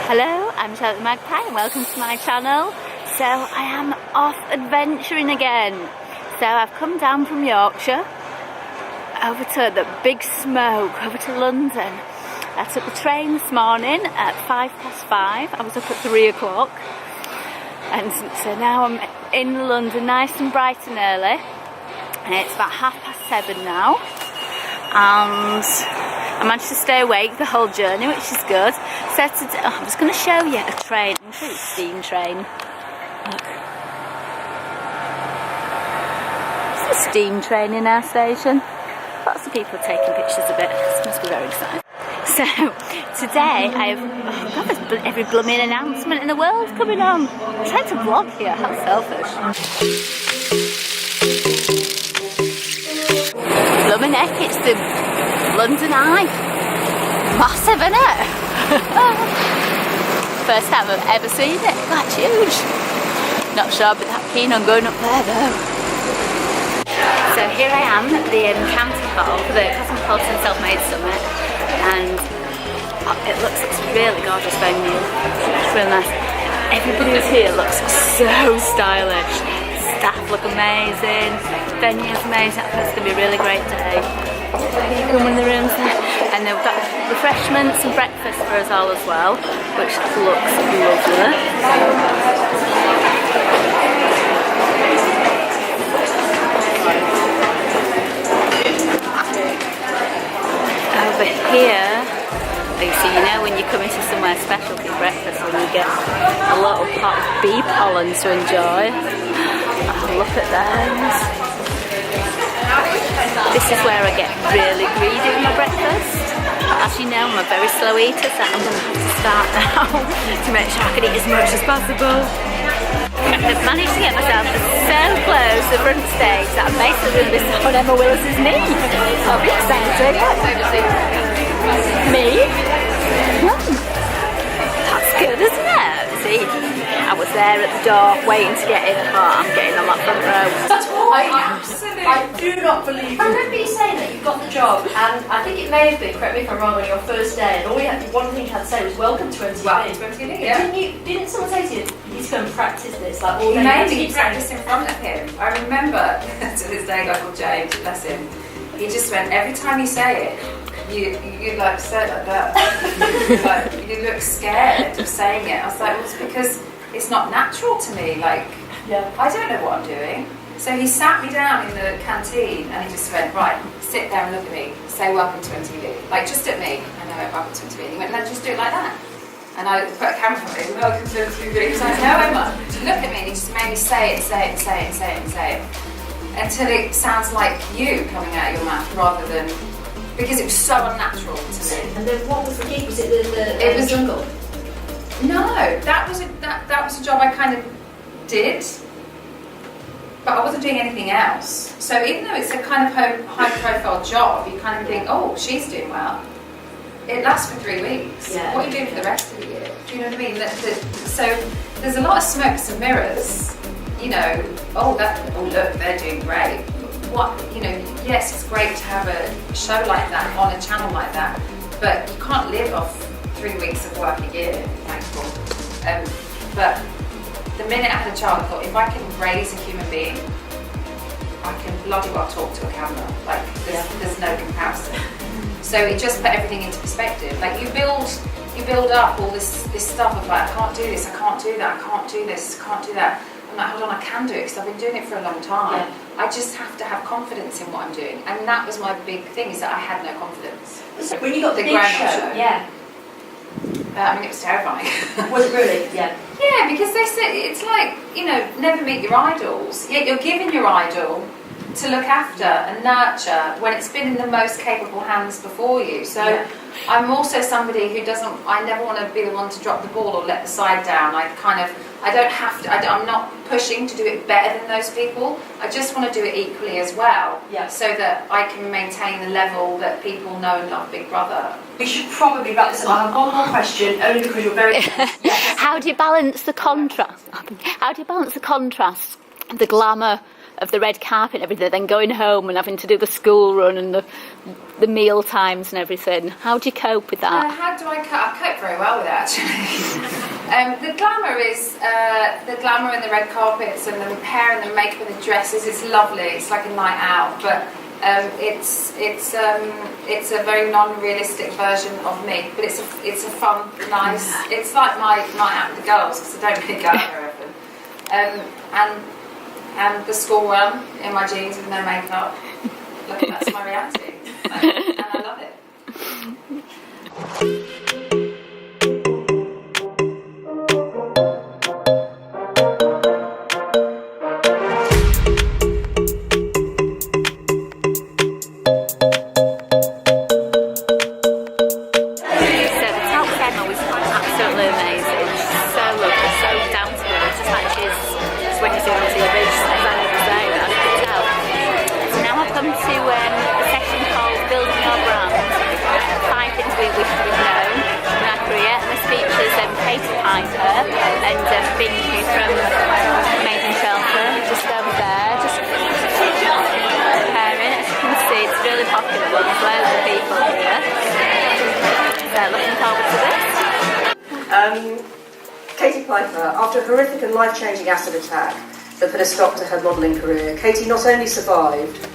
Hello, I'm Untitled Magpie and welcome to my channel. So I am off adventuring again. So I've come down from Yorkshire over to the big smoke, over to London. I took the train this morning at 5:05. I was up at 3 o'clock. And so now I'm in London nice and bright and early. And it's about 7:30 now. And I managed to stay awake the whole journey, which is good. So today, I'm just going to show you a train. I'm going to show you a steam train. Look. It's a steam train in our station. Lots of people are taking pictures of it. This must be very exciting. So today I have, God, there's every blooming announcement in the world coming on. I'm trying to vlog here, how selfish. Blooming heck, it's the London Eye. Massive, isn't it? First time I've ever seen it. That's huge. Not sure I'd be that keen on going up there though. So here I am at the county hall for the Cosmopolitan Self-Made Summit, and it looks really gorgeous venue. It's really nice. Everybody who's here looks so stylish. Staff look amazing. Venue's amazing. I think it's going to be a really great day. You come in the rooms there, and they've got refreshments and breakfast for us all as well, which looks lovely. Over here, so you know when you come into somewhere special for breakfast, when you get a little pot of bee pollen to enjoy. Oh, look at those. This is where I get really greedy with my breakfast. As you know, I'm a very slow eater, so I'm going to have to start now to make sure I can eat as much as possible. I've managed to get myself so close to the front stage that I'm basically going to be sat on Emma Willis's knee. I'll be excited. Me? That's good, isn't it? See, I was there at the door waiting to get in. I thought, I'm getting on that front row. I do not believe you. I remember you saying that you got the job, and I think it may have been, correct me if I'm wrong, on your first day, and all you had, one thing you had to say was welcome to MTV. Welcome to MTV, yeah. Didn't someone say to you, you need to go and practice this, like all day? He made me practice in front of him. I remember, to this day, a guy called James, bless him, he just went, every time you say it, you like say it like that. Like, you look scared of saying it. I was like, well, it's because it's not natural to me. Like, yeah. I don't know what I'm doing. So he sat me down in the canteen and he just went, right, sit there and look at me, say welcome to MTV. Like, just at me. And I went, welcome to MTV. And he went, no, just do it like that. And I put a camera on him, welcome to MTV. So I said, no, Emma, look at me. And he just made me say it, say it, say it, say it, say it. Until it sounds like you coming out of your mouth rather than, because it was so unnatural to me. And then what was the gig? Was it the jungle? No, that was a job I kind of did. But I wasn't doing anything else. So even though it's a kind of high-profile job, you kind of think, oh, she's doing well. It lasts for 3 weeks. Yeah. What are you doing for the rest of the year? Do you know what I mean? So there's a lot of smokes and mirrors. You know, oh look, they're doing great. What, you know, yes, it's great to have a show like that on a channel like that, but you can't live off 3 weeks of work a year, thankful. But the minute I had a child, I thought, if I can raise a human being, I can bloody well talk to a camera. Like, there's no comparison. So it just put everything into perspective. Like, you build up all this stuff of like, I can't do this, I can't do that, I can't do this, I can't do that. I'm like, hold on, I can do it because I've been doing it for a long time. Yeah. I just have to have confidence in what I'm doing. And that was my big thing, is that I had no confidence. So when you got the big show, yeah. I mean, it was terrifying. Was it really? Yeah. Yeah, because they said, it's like, you know, never meet your idols. Yet you're giving your idol to look after and nurture when it's been in the most capable hands before you. So yeah. I'm also somebody who I never want to be the one to drop the ball or let the side down. I'm not pushing to do it better than those people. I just want to do it equally as well. Yeah. So that I can maintain the level that people know and love Big Brother. We should probably wrap this up. I have one more question, only because you're very... How do you balance the contrast? How do you balance the contrast, the glamour of the red carpet and everything, then going home and having to do the school run and the meal times and everything. How do you cope with that? How do I cope? I cope very well with it, actually. The glamour is the glamour and the red carpets and the hair and the makeup and the dresses. It's lovely. It's like a night out, but it's a very non-realistic version of me. But it's a fun, nice. It's like my night out with the girls because I don't really go out very often. And the school run in my jeans with no makeup. Look, that's my reality. And I love it. After a horrific and life-changing acid attack that put a stop to her modelling career, Katie not only survived,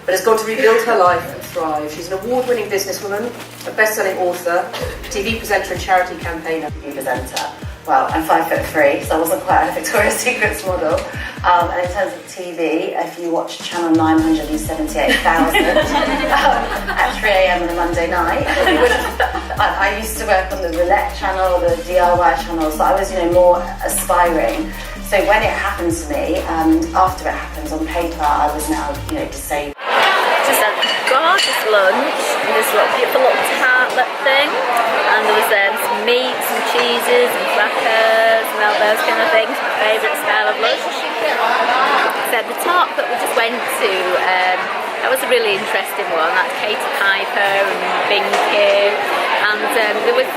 but has gone to rebuild her life and thrive. She's an award-winning businesswoman, a best-selling author, TV presenter and charity campaigner. TV presenter. Well, I'm 5'3", so I wasn't quite a Victoria's Secrets model. And in terms of TV, if you watch channel 978,000 at 3 a.m. on a Monday night, I used to work on the roulette channel, the DIY channel, so I was, more aspiring. So when it happened to me, after it happened on paper, I was now, disabled. Just had a gorgeous lunch and this beautiful little tartlet thing, and there was some meat, some cheeses and crackers and all those kind of things. My favourite style of lunch. So the talk that we just went to, that was a really interesting one. That's Katie Piper and Binky, and there was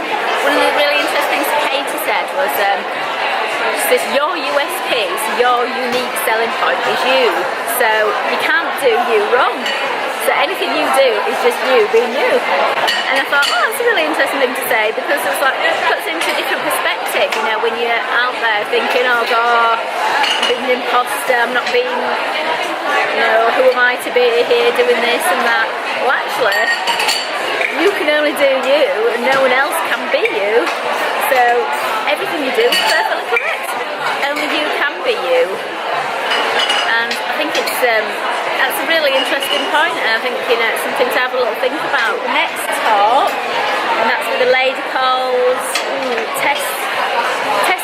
one of the really interesting things Katie said was this: your USP, so your unique selling point is you. So you can't do you wrong. So anything you do is just you being you. And I thought, that's a really interesting thing to say, because it's like, it puts into a different perspective, when you're out there thinking, oh God, I'm being an imposter, I'm not being, who am I to be here doing this and that. Well, actually, you can only do you and no one else can be you. So everything you do is perfectly correct. Only you can be you. And I think that's a really interesting point, and I think it's something to have a little think about. The next talk, and that's with a lady called Tess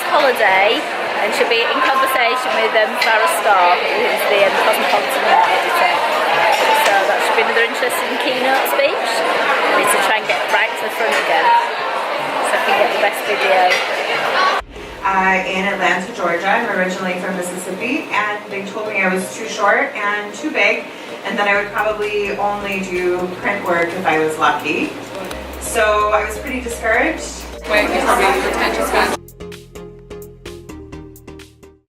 Holiday, and she'll be in conversation with Farah Starr, who's the Cosmopolitan editor. So that should be another interesting keynote speech. I need to try and get right to the front again, so I can get the best video. In Atlanta, Georgia. I'm originally from Mississippi, and they told me I was too short and too big, and that I would probably only do print work if I was lucky. So I was pretty discouraged.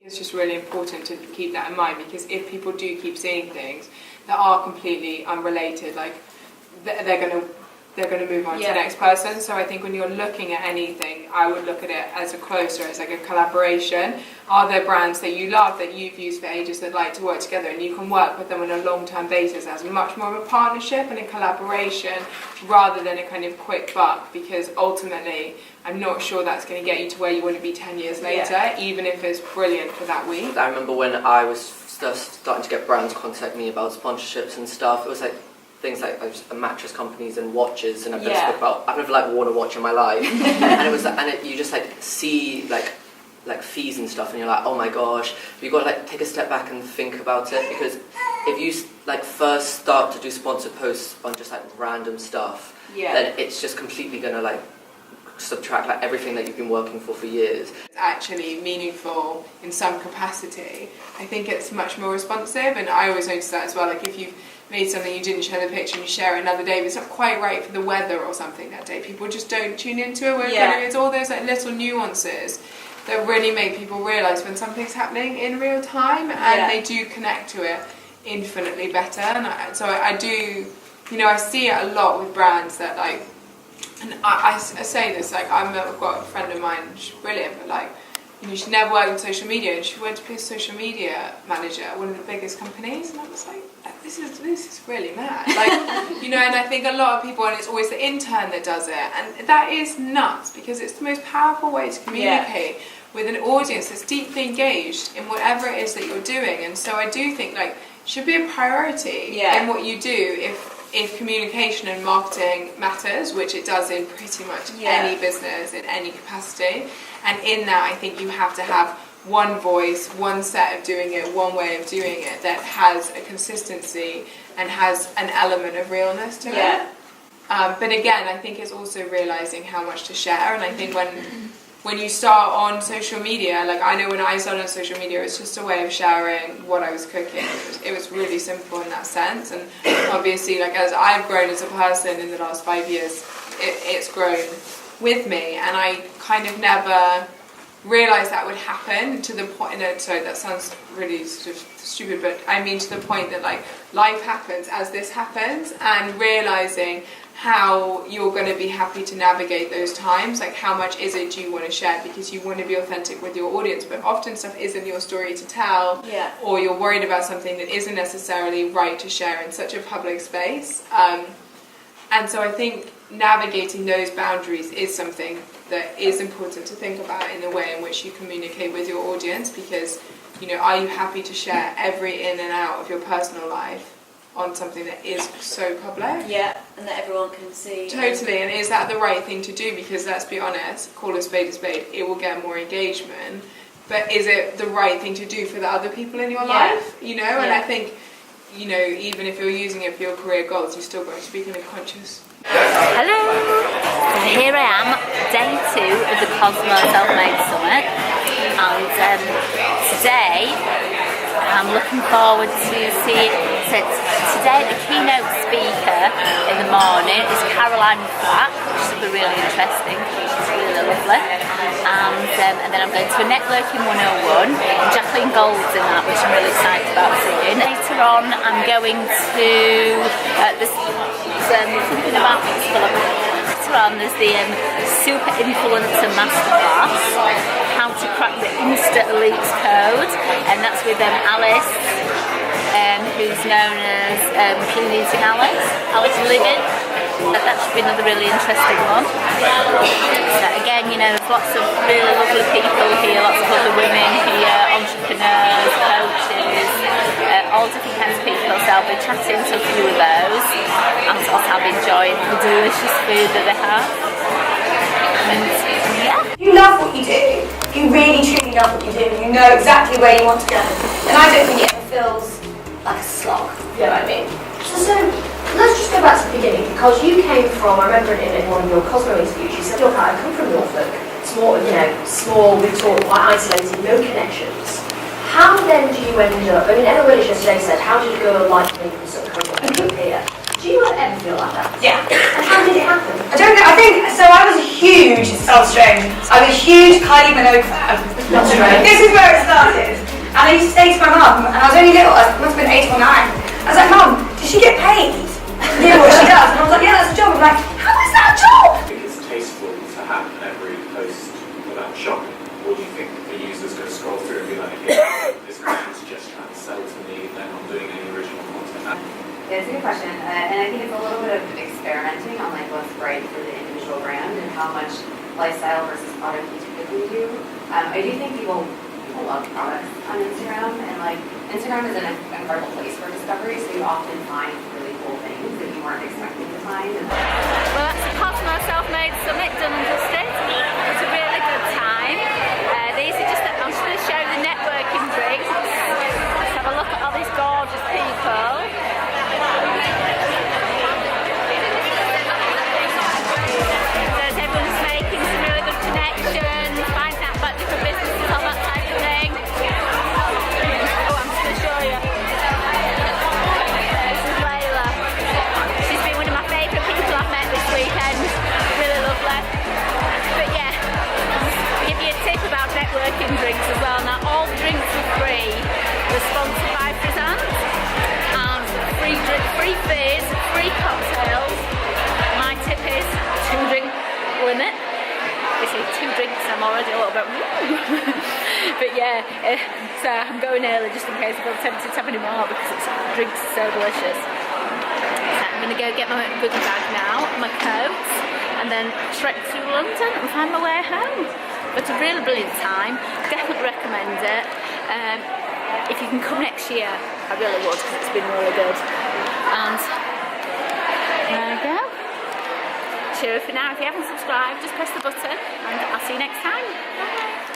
It's just really important to keep that in mind, because if people do keep seeing things that are completely unrelated, like they're going to move on to the next person. So I think when you're looking at anything, I would look at it as as like a collaboration. Are there brands that you love, that you've used for ages, that like to work together, and you can work with them on a long-term basis as much more of a partnership and a collaboration rather than a kind of quick buck, because ultimately I'm not sure that's going to get you to where you want to be 10 years later, even if it's brilliant for that week. I remember when I was just starting to get brands contact me about sponsorships and stuff, it was like things like mattress companies and watches, and I've never worn a watch in my life, and you just see fees and stuff, and you're like, oh my gosh, but you've got to take a step back and think about it, because if you first start to do sponsored posts on just random stuff, then it's just completely gonna subtract everything that you've been working for years. It's actually meaningful in some capacity. I think it's much more responsive, and I always notice that as well. If you've made something, you didn't share the picture and you share it another day, but it's not quite right for the weather or something that day, people just don't tune into it. Whereas it's all those little nuances that really make people realise when something's happening in real time, and they do connect to it infinitely better. And I do, you know, I see it a lot with brands that like, and I say this, like I've got a friend of mine, she's brilliant, but like, you know, she never worked in social media, and she went to be a social media manager at one of the biggest companies, and I was like, this is really mad. Like, you know, and I think a lot of people, and it's always the intern that does it, and that is nuts, because it's the most powerful way to communicate with an audience that's deeply engaged in whatever it is that you're doing. And so I do think like it should be a priority in what you do if communication and marketing matters, which it does in pretty much any business, in any capacity. And in that, I think you have to have one voice, one set of doing it, one way of doing it that has a consistency and has an element of realness to it. But again, I think it's also realising how much to share. And I think when you start on social media, like I know when I started on social media, it was just a way of sharing what I was cooking. It was really simple in that sense. And obviously, like as I've grown as a person in the last 5 years, it's grown with me. And I kind of never realised that would happen to the point, sorry, that sounds really sort of stupid, but I mean to the point that like life happens as this happens, and realising how you're going to be happy to navigate those times, like how much is it you want to share, because you want to be authentic with your audience, but often stuff isn't your story to tell, or you're worried about something that isn't necessarily right to share in such a public space. And so I think navigating those boundaries is something that is important to think about in the way in which you communicate with your audience, because, you know, are you happy to share every in and out of your personal life on something that is so public? Yeah, and that everyone can see. Totally, and is that the right thing to do? Because let's be honest, call a spade, it will get more engagement, but is it the right thing to do for the other people in your life? You know, and I think, you know, even if you're using it for your career goals, you're still going to be kind of conscious. Hello! So here I am, day 2 of the Cosmo Self-Made Summit, and today I'm looking forward to see it. So today the keynote speaker in the morning is Flack, which should be really interesting. She's really lovely. And then I'm going to a networking 101, and Jacqueline Gold's in that, which I'm really excited about seeing. Later on, I'm going to something about later on. There's the Super Influencer Masterclass, How to Crack the Insta Elites Code, and that's with Alice, who's known as Clean Eating Alice Living. That should be another really interesting one. So again, you know, there's lots of really lovely people here, lots of lovely women here, entrepreneurs, coaches, all different kinds of people. So I'll be chatting to a few of those, and also I'll be enjoying the delicious food that they have. And you love what you do. You really truly love what you do. You know exactly where you want to go. And I don't think it ever feels like a slog. You know what I mean? So let's just go back to the beginning, because you came from, I remember in one of your Cosmo interviews, you said, look, I come from Norfolk, small, we've talked quite isolated, no connections. How then do you end up, I mean, Emma Willis yesterday said, how did a girl like me from sort of come up here? Do you ever feel like that? Yeah. And how did it happen? I don't know, I think, so I was a huge, it sounds strange, I was a huge Kylie Minogue fan. Not strange. This is where it started. And I used to say to my mum, and I was only little, I must have been 8 or 9, I was like, Mum, does she get paid? Yeah, what she does. And I was like, yeah, that's a job. I'm like, how is that a job? Do you think it's tasteful to have every post without shopping? Or do you think the user's going to scroll through and be like, yeah, this brand's just trying to sell to me, they're not doing any original content? It's a good question, and I think it's a little bit of experimenting on like what's right for the individual brand and how much lifestyle versus product you typically do. I do think people love products on Instagram, and like Instagram is an incredible place for discovery, so you often find really cool things that you weren't expecting to find. well, that's the Cosmo Self-Made Summit done and dusted. It's a really good time. These are just, I'm just going to show the networking drinks. Let's have a look at all these gorgeous people. So everyone's making some really good connections, finding out about different businesses, all that type of thing. Oh, I'm just going to show you. This is Layla. She's been one of my favourite people I've met this weekend. Really lovely. 2 drinks, I'm already a little bit but yeah, so I'm going early just in case I feel tempted to have any more because the drinks are so delicious. So I'm going to go get my goodie bag now, my coat, and then trek through London and find my way home. But a really brilliant time, definitely recommend it. If you can come next year, I really would because it's been really good. And there we go. Cheerio for now. If you haven't subscribed, just press the button and I'll see you next time. Bye.